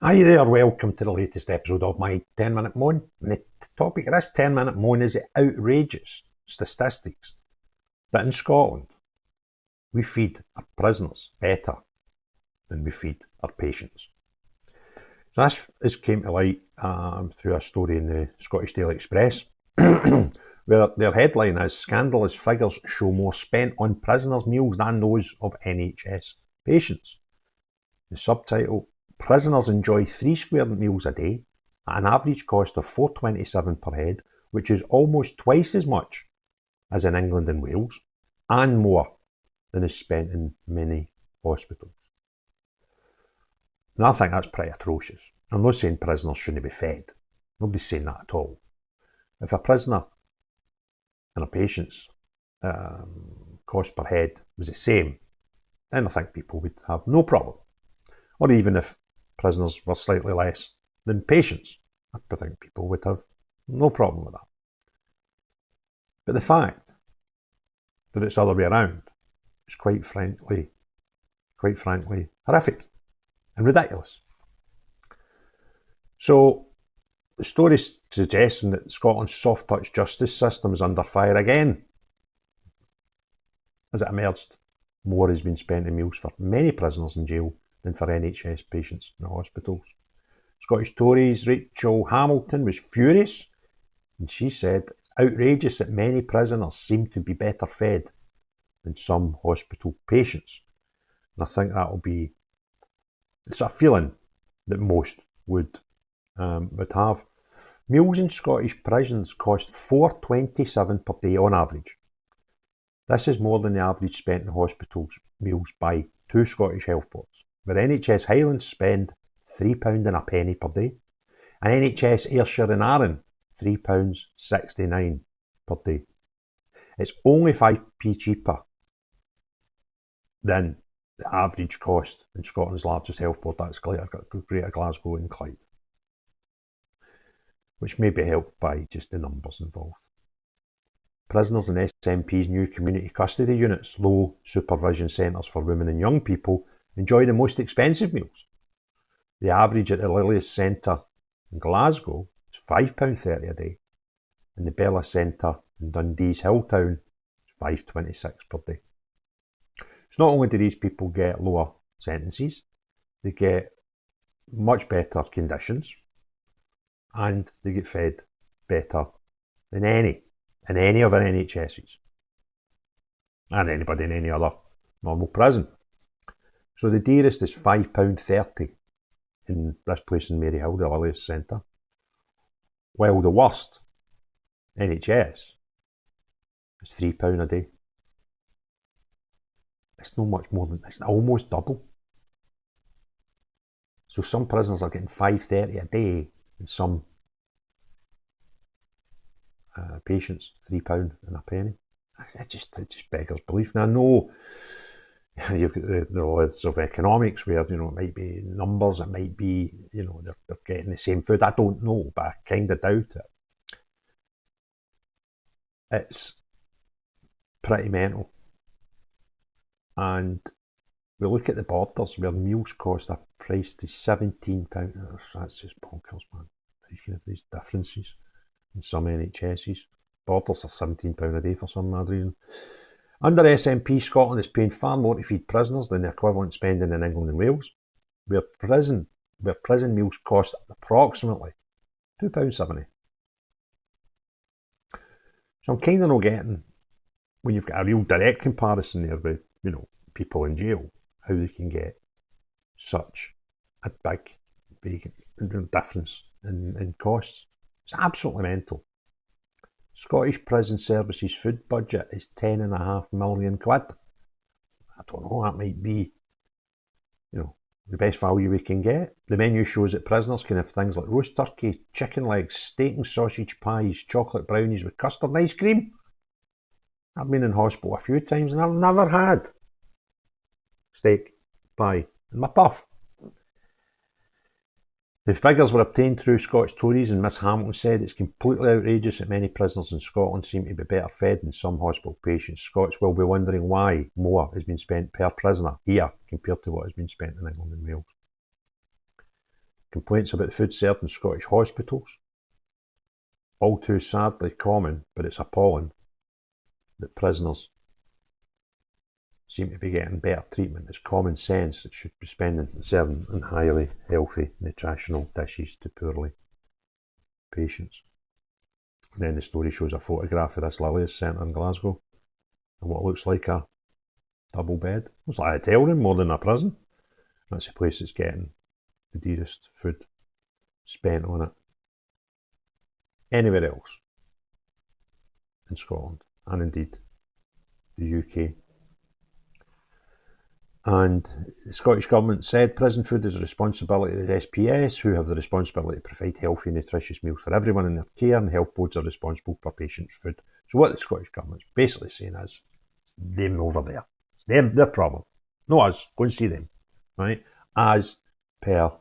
Hi there, welcome to the latest episode of my 10-minute moan. And the topic of this 10-minute moan is the outrageous statistics that in Scotland we feed our prisoners better than we feed our patients. So this came to light through a story in the Scottish Daily Express where their headline is "Scandalous figures show more spent on prisoners' meals than those of NHS patients." The subtitle: Prisoners enjoy 3 square meals a day at an average cost of £4.27 per head, which is almost twice as much as in England and Wales, and more than is spent in many hospitals. Now, I think that's pretty atrocious. I'm not saying prisoners shouldn't be fed. Nobody's saying that at all. If a prisoner and a patient's cost per head was the same, then I think people would have no problem. Or even if prisoners were slightly less than patients, I think people would have no problem with that. But the fact that it's the other way around is quite frankly horrific and ridiculous. So the story suggesting that Scotland's soft-touch justice system is under fire again. As it emerged, more has been spent in meals for many prisoners in jail than for NHS patients in the hospitals. Scottish Tories Rachael Hamilton was furious, and she said it's outrageous that many prisoners seem to be better fed than some hospital patients. And I think it's a feeling that most would have. Meals in Scottish prisons cost £4.27 per day on average. This is more than the average spent in hospitals meals by 2 Scottish health boards, where NHS Highlands spend £3.01 per day, and NHS Ayrshire and Arran £3.69 per day. It's only 5p cheaper than the average cost in Scotland's largest health board, that's Greater Glasgow and Clyde, which may be helped by just the numbers involved. Prisoners in SNP's new community custody units, low supervision centres for women and young people, enjoy the most expensive meals. The average at the Lilius Centre in Glasgow is £5.30 a day, and the Bella Centre in Dundee's Hilltown is £5.26 per day. So not only do these people get lower sentences, they get much better conditions, and they get fed better than any of our NHSs and anybody in any other normal prison. So the dearest is £5.30 in this place in Maryhill, the Lilius Centre, while the worst, NHS, is £3 a day. It's no much more than, it's almost double. So some prisoners are getting £5.30 a day, and some patients £3.01. It just beggars belief. Now I know you've got the laws of economics where, it might be numbers, it might be, they're getting the same food. I don't know, but I kind of doubt it. It's pretty mental. And we look at the borders where meals cost a price to £17. That's just bonkers, man. You can have these differences in some NHSs. Borders are £17 a day for some mad reason. Under SNP, Scotland is paying far more to feed prisoners than the equivalent spending in England and Wales, where prison meals cost approximately £2.70. So I'm kind of not getting, when you've got a real direct comparison there with, people in jail, how they can get such a big difference in costs. It's absolutely mental. Scottish Prison Services food budget is £10.5 million. I don't know, that might be, the best value we can get. The menu shows that prisoners can have things like roast turkey, chicken legs, steak and sausage pies, chocolate brownies with custard and ice cream. I've been in hospital a few times and I've never had steak, pie and my puff. The figures were obtained through Scottish Tories, and Miss Hamilton said it's completely outrageous that many prisoners in Scotland seem to be better fed than some hospital patients. Scots will be wondering why more has been spent per prisoner here compared to what has been spent in England and Wales. Complaints about the food served in Scottish hospitals. All too sadly common, but it's appalling that prisoners seem to be getting better treatment. It's common sense that should be serving in highly healthy, nutritional dishes to poorly patients. And then the story shows a photograph of this Lilias Centre in Glasgow and what looks like a double bed. It's like a hotel room more than a prison. That's the place that's getting the dearest food spent on it. Anywhere else in Scotland, and indeed the UK. And the Scottish Government said prison food is a responsibility of the SPS, who have the responsibility to provide healthy, nutritious meals for everyone in their care, and health boards are responsible for patients' food. So what the Scottish Government's basically saying is, it's them over there. It's their problem. Not us. Go and see them. Right? As per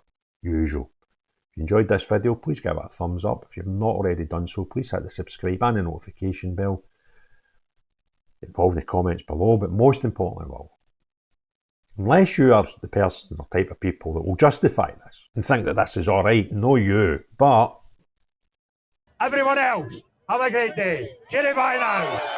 usual. If you enjoyed this video, please give it a thumbs up. If you've not already done so, please hit the subscribe and the notification bell. Get involved in the comments below, but most importantly, unless you are the person or type of people that will justify this and think that this is alright, no you, but everyone else, have a great day. Cheerio, bye now.